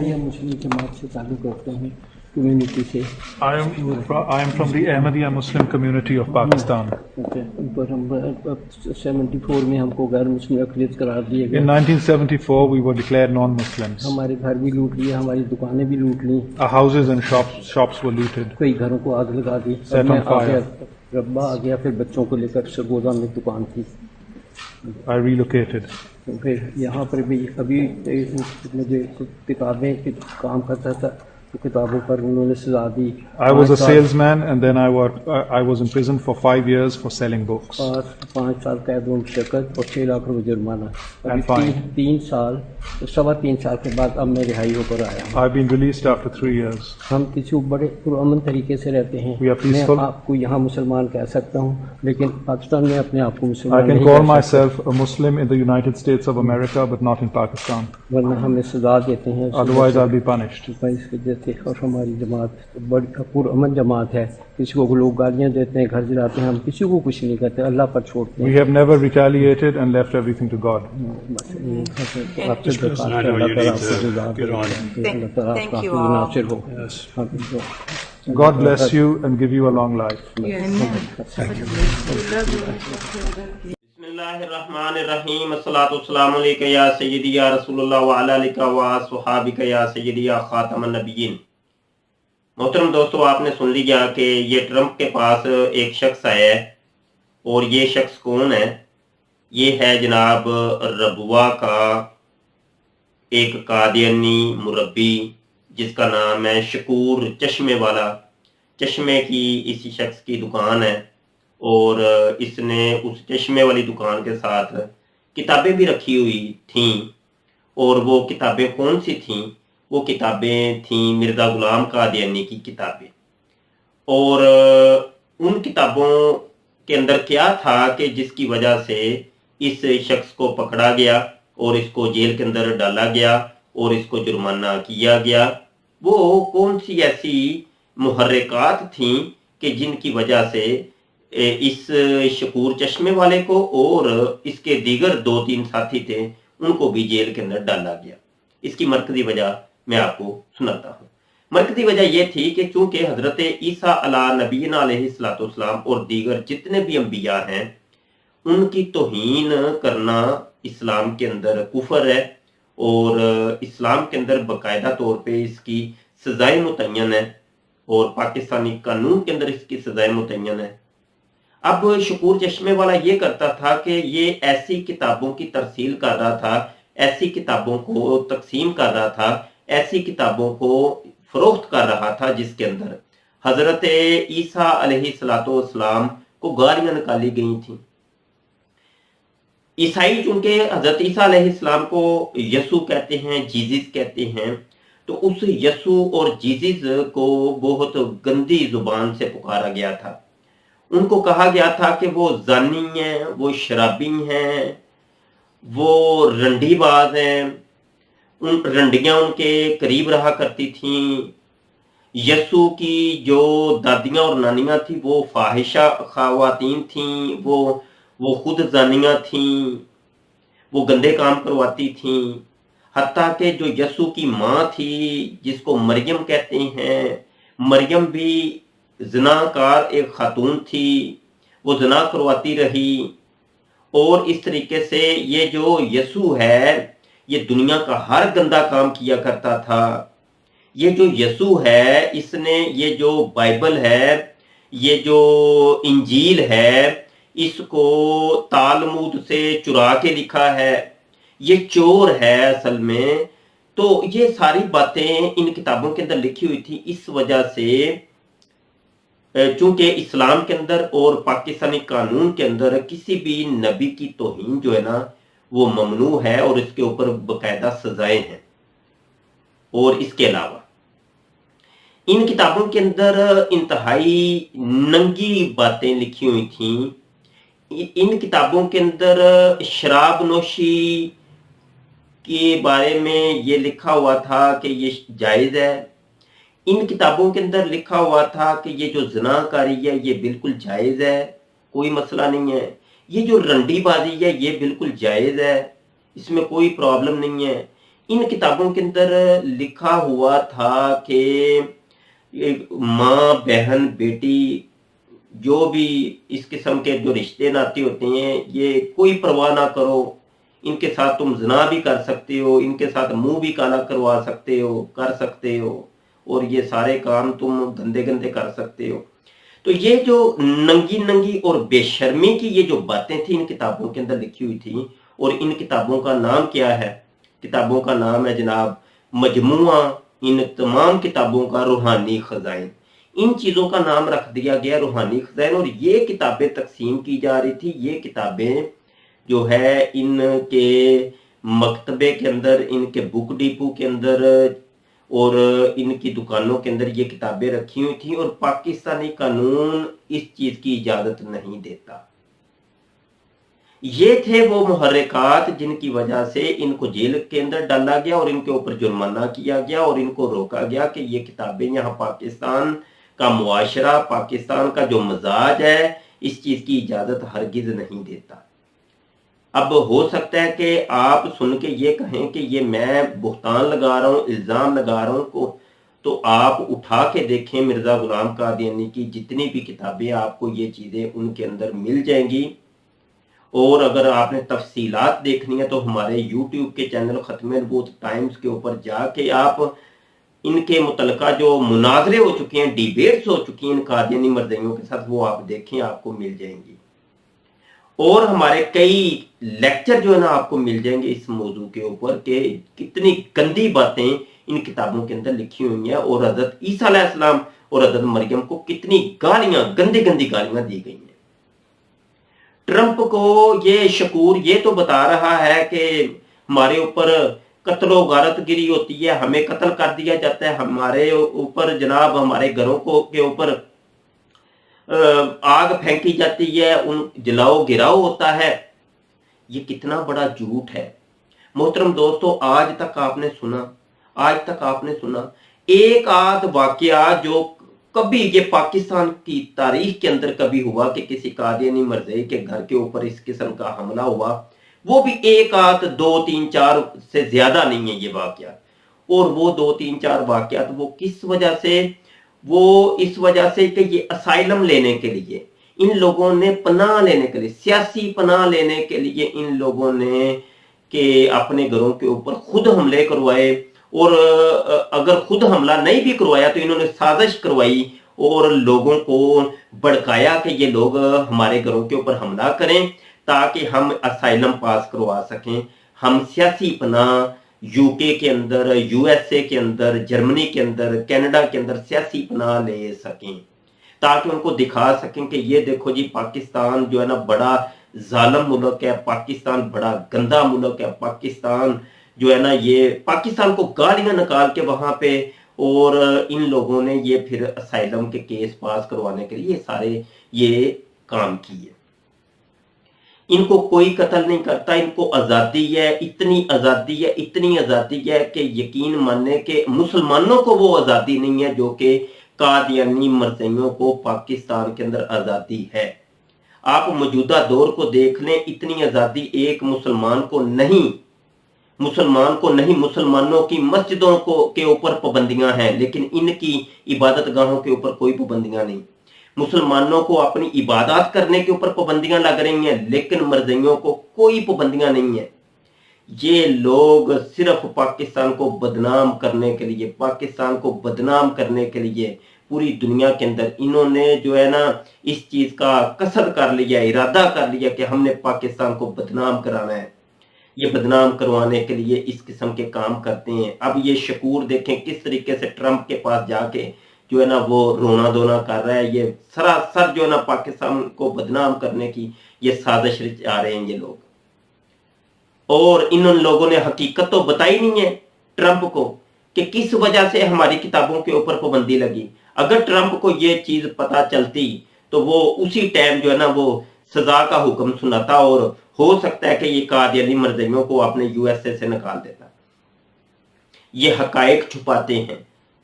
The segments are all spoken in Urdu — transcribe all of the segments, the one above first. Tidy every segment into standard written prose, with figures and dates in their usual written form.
یا مسلم جماعت سے تعلق رکھتے ہیں کمیونٹی سے. I am from the Ahmadiyya Muslim community of Pakistan. پر ہم 74 میں ہم کو غیر مسلم اقلیت قرار دیا In گیا. 1974, we were declared non-Muslims. ہمارے گھر بھی لوٹ لیے, ہماری دکانیں بھی لوٹ لیں, Our houses and shops were looted. کئی گھروں کو آگ لگا دی. Set on میں آ گیا, fire. ربا آ گیا, پھر بچوں کو لے کر سرگودا میں دکان تھی. I relocated. پھر یہاں پر بھی ابھی مجھے کتابیں کام کرتا تھا تو کتابوں پر انہوں نے سزا دی. I was a salesman, and then I was in prison for 5 years for selling books. 5 سال قید و مشقت اور 6 لاکھ روپے جرمانہ. And fine. 3 سال 3.25 سال کے بعد اب میں رہائی ہو کر آیا ہوں. I've been released after 3 years. ہم کسی بڑے پرامن طریقے سے رہتے ہیں. We are peaceful. میں آپ کو یہاں مسلمان کہہ سکتا ہوں, لیکن پاکستان میں اپنے آپ کو I مسلمان can نہیں call کہہ سکتا, myself a Muslim in the United States of America, but not in Pakistan. ورنہ ہمیں سزا دیتے ہیں. Otherwise, I'll be punished. اس وجہ سے. اور ہماری جماعت بڑی پرامن جماعت ہے. کسی کو لوگ گالیاں دیتے ہیں, گھر جلاتے ہیں, ہم کسی کو کچھ نہیں کرتے, اللہ پر چھوڑتے We ہیں. have never retaliated and left everything to God. Thank you all. God bless you and give you a long life. بسم اللہ الرحمن الرحیم. الصلاۃ والسلام علیک یا سیدی یا رسول اللہ وعلی آلک و صحابک یا سیدی یا خاتم النبیین. محترم دوستو, آپ نے سن لیا کہ یہ ٹرمپ کے پاس ایک شخص آیا ہے, اور یہ شخص کون ہے؟ یہ ہے جناب ربوہ کا ایک قادیانی مربی جس کا نام ہے شکور چشمے والا. چشمے کی اسی شخص کی دکان ہے, اور اس نے اس چشمے والی دکان کے ساتھ کتابیں بھی رکھی ہوئی تھیں. اور وہ کتابیں کون سی تھیں؟ وہ کتابیں تھیں مرزا غلام قادیانی کی کتابیں. اور ان کتابوں کے اندر کیا تھا کہ جس کی وجہ سے اس شخص کو پکڑا گیا اور اس کو جیل کے اندر ڈالا گیا اور اس کو جرمانہ کیا گیا؟ وہ کون سی ایسی محرکات تھیں کہ جن کی وجہ سے اس شکور چشمے والے کو اور اس کے دیگر 2-3 ساتھی تھے ان کو بھی جیل کے اندر ڈالا گیا؟ اس کی مرکزی وجہ میں آپ کو سناتا ہوں. مرکزی وجہ یہ تھی کہ چونکہ حضرت عیسیٰ علیہ نبینا علیہ الصلوۃ والسلام اور دیگر جتنے بھی انبیاء ہیں ان کی توہین کرنا اسلام کے اندر کفر ہے, اور اسلام کے اندر باقاعدہ طور پہ اس کی سزائیں متعین ہے, اور پاکستانی قانون کے اندر اس کی سزائیں متعین ہے. اب شکور چشمے والا یہ کرتا تھا کہ یہ ایسی کتابوں کی ترسیل کر رہا تھا, ایسی کتابوں کو تقسیم کر رہا تھا, ایسی کتابوں کو فروخت کر رہا تھا جس کے اندر حضرت عیسیٰ علیہ السلام کو گالیاں نکالی گئی تھیں. عیسائی چونکہ حضرت عیسیٰ علیہ السلام کو یسوع کہتے ہیں, جیزس کہتے ہیں, تو اس یسوع اور جیزس کو بہت گندی زبان سے پکارا گیا تھا. ان کو کہا گیا تھا کہ وہ زانی ہیں, وہ شرابی ہیں, وہ رنڈی باز ہیں. ان رنڈیاں ان کے قریب رہا کرتی تھیں. یسوع کی جو دادیاں اور نانیاں تھیں وہ فاحشہ خواتین تھیں, وہ خود زانیاں تھیں, وہ گندے کام کرواتی تھیں. حتیٰ کہ جو یسوع کی ماں تھی جس کو مریم کہتے ہیں, مریم بھی زناکار ایک خاتون تھی, وہ زنا کرواتی رہی. اور اس طریقے سے یہ جو یسوع ہے یہ دنیا کا ہر گندا کام کیا کرتا تھا. یہ جو یسوع ہے اس نے یہ جو بائبل ہے, یہ جو انجیل ہے, اس کو تالمود سے چرا کے لکھا ہے. یہ چور ہے اصل میں. تو یہ ساری باتیں ان کتابوں کے اندر لکھی ہوئی تھی. اس وجہ سے چونکہ اسلام کے اندر اور پاکستانی قانون کے اندر کسی بھی نبی کی توہین جو ہے نا وہ ممنوع ہے, اور اس کے اوپر باقاعدہ سزائیں ہیں. اور اس کے علاوہ ان کتابوں کے اندر انتہائی ننگی باتیں لکھی ہوئی تھیں. ان کتابوں کے اندر شراب نوشی کے بارے میں یہ لکھا ہوا تھا کہ یہ جائز ہے. ان کتابوں کے اندر لکھا ہوا تھا کہ یہ جو زنا کاری ہے یہ بالکل جائز ہے, کوئی مسئلہ نہیں ہے. یہ جو رنڈی بازی ہے یہ بالکل جائز ہے. اس میں کوئی پرابلم نہیں ہے. ان کتابوں کے اندر لکھا ہوا تھا کہ ماں بہن بیٹی جو بھی اس قسم کے جو رشتے ناطے ہوتے ہیں یہ کوئی پرواہ نہ کرو، ان کے ساتھ تم زنا بھی کر سکتے ہو، ان کے ساتھ منہ بھی کالا کروا سکتے ہو، کر سکتے ہو، اور یہ سارے کام تم گندے گندے کر سکتے ہو. تو یہ جو ننگی ننگی اور بے شرمی کی یہ جو باتیں تھیں ان کتابوں کے اندر لکھی ہوئی تھیں. اور ان کتابوں کا نام کیا ہے؟ کتابوں کا نام ہے جناب مجموعہ ان تمام کتابوں کا روحانی خزائن. ان چیزوں کا نام رکھ دیا گیا روحانی خزائن. اور یہ کتابیں تقسیم کی جا رہی تھی. یہ کتابیں جو ہے ان کے مکتبے کے اندر، ان کے بک ڈیپو کے اندر اور ان کی دکانوں کے اندر یہ کتابیں رکھی ہوئی تھیں. اور پاکستانی قانون اس چیز کی اجازت نہیں دیتا. یہ تھے وہ محرکات جن کی وجہ سے ان کو جیل کے اندر ڈالا گیا اور ان کے اوپر جرمانہ کیا گیا اور ان کو روکا گیا کہ یہ کتابیں یہاں پاکستان کا معاشرہ، پاکستان کا جو مزاج ہے اس چیز کی اجازت ہرگز نہیں دیتا. اب ہو سکتا ہے کہ آپ سن کے یہ کہیں کہ یہ میں بہتان لگا رہا ہوں، الزام لگا رہا ہوں تو آپ اٹھا کے دیکھیں مرزا غلام قادیانی کی جتنی بھی کتابیں، آپ کو یہ چیزیں ان کے اندر مل جائیں گی. اور اگر آپ نے تفصیلات دیکھنی ہے تو ہمارے یوٹیوب کے چینل ختم نبوت ٹائمز کے اوپر جا کے آپ ان کے متعلقہ جو مناظرے ہو چکے ہیں، ڈیبیٹس ہو چکی ہیں ان قادیانی مرزائیوں کے ساتھ، وہ آپ دیکھیں، آپ کو مل جائیں گی. اور ہمارے کئی لیکچر جو ہے نا آپ کو مل جائیں گے اس موضوع کے اوپر کہ کتنی گندی باتیں ان کتابوں کے اندر لکھی ہوئی ہیں اور حضرت عیسیٰ علیہ السلام اور حضرت مریم کو کتنی گالیاں، گندی گندی گالیاں دی گئی ہیں. ٹرمپ کو یہ شکور یہ تو بتا رہا ہے کہ ہمارے اوپر قتل و غارت گری ہوتی ہے، ہمیں قتل کر دیا جاتا ہے، ہمارے اوپر جناب ہمارے گھروں کے اوپر آگ پھینکی جاتی ہے، ان جلاؤ گراؤ ہوتا ہے. یہ کتنا بڑا جھوٹ ہے. محترم دوستو، آج تک آپ نے سنا ایک آدھ واقعہ جو کبھی یہ پاکستان کی تاریخ کے اندر کبھی ہوا کہ کسی قادیانی مرزائی کے گھر کے اوپر اس قسم کا حملہ ہوا؟ وہ بھی ایک آدھ 2 3 4 سے زیادہ نہیں ہے یہ واقعات. اور وہ 2 3 4 واقعات وہ کس وجہ سے؟ وہ اس وجہ سے کہ یہ اسائلم لینے کے لیے ان لوگوں نے پناہ لینے کے لیے، سیاسی پناہ لینے کے لیے ان لوگوں نے کہ اپنے گھروں کے اوپر خود حملے کروائے. اور اگر خود حملہ نہیں بھی کروایا تو انہوں نے سازش کروائی اور لوگوں کو بھڑکایا کہ یہ لوگ ہمارے گھروں کے اوپر حملہ کریں تاکہ ہم اسائلم پاس کروا سکیں، ہم سیاسی پناہ یو کے کے اندر، یو ایس اے کے اندر، جرمنی کے اندر، کینیڈا کے اندر سیاسی پناہ لے سکیں، تاکہ ان کو دکھا سکیں کہ یہ دیکھو جی پاکستان جو ہے نا بڑا ظالم ملک ہے، پاکستان بڑا گندا ملک ہے، پاکستان جو ہے نا یہ پاکستان کو گالیاں نکال کے وہاں پہ. اور ان لوگوں نے یہ پھر اسائلم کے کیس پاس کروانے کے لیے سارے یہ کام کیے. ان کو کوئی قتل نہیں کرتا، ان کو آزادی ہے، اتنی آزادی ہے کہ یقین ماننے کہ مسلمانوں کو وہ آزادی نہیں ہے جو کہ قادیانی مرزائیوں کو پاکستان کے اندر آزادی ہے. آپ موجودہ دور کو دیکھ لیں، اتنی آزادی ایک مسلمان کو نہیں. مسلمانوں کی مسجدوں کے اوپر پابندیاں ہیں لیکن ان کی عبادت گاہوں کے اوپر کوئی پابندیاں نہیں. مسلمانوں کو اپنی عبادات کرنے کے اوپر پابندیاں لگ رہی ہیں لیکن مرزائیوں کو کوئی پابندیاں نہیں ہیں. یہ لوگ صرف پاکستان کو بدنام کرنے کے لیے پوری دنیا کے اندر انہوں نے جو ہے نا اس چیز کا قصد کر لیا، ارادہ کر لیا کہ ہم نے پاکستان کو بدنام کرانا ہے. یہ بدنام کروانے کے لیے اس قسم کے کام کرتے ہیں. اب یہ شکور دیکھیں کس طریقے سے ٹرمپ کے پاس جا کے جو ہے نا وہ رونا دھونا کر رہا ہے. یہ سراسر جو ہے نا پاکستان کو بدنام کرنے کی یہ سازش رچا رہے ہیں یہ لوگ. اور ان لوگوں نے حقیقت تو بتائی نہیں ہے ٹرمپ کو کہ کس وجہ سے ہماری کتابوں کے اوپر پابندی لگی. اگر ٹرمپ کو یہ چیز پتا چلتی تو وہ اسی ٹائم جو ہے نا وہ سزا کا حکم سناتا اور ہو سکتا ہے کہ یہ قادیانی مرزائیوں کو اپنے یو ایس اے سے نکال دیتا. یہ حقائق چھپاتے ہیں،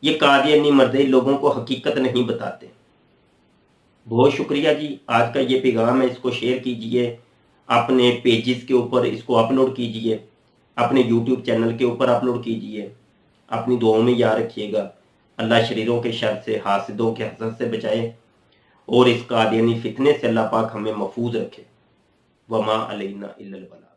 یہ قادیانی مرزائی لوگوں کو حقیقت نہیں بتاتے. بہت شکریہ جی. آج کا یہ پیغام ہے، اس کو شیئر کیجئے، اپنے پیجز کے اوپر اس کو اپلوڈ کیجئے اپنے یوٹیوب چینل کے اوپر اپلوڈ کیجئے، اپنی دعاؤں میں یاد رکھیے گا۔ اللہ شریروں کے شر سے، حاسدوں کے حسد سے بچائے، اور اس قادیانی فتنے سے اللہ پاک ہمیں محفوظ رکھے۔ وما علینا الا البلاغ۔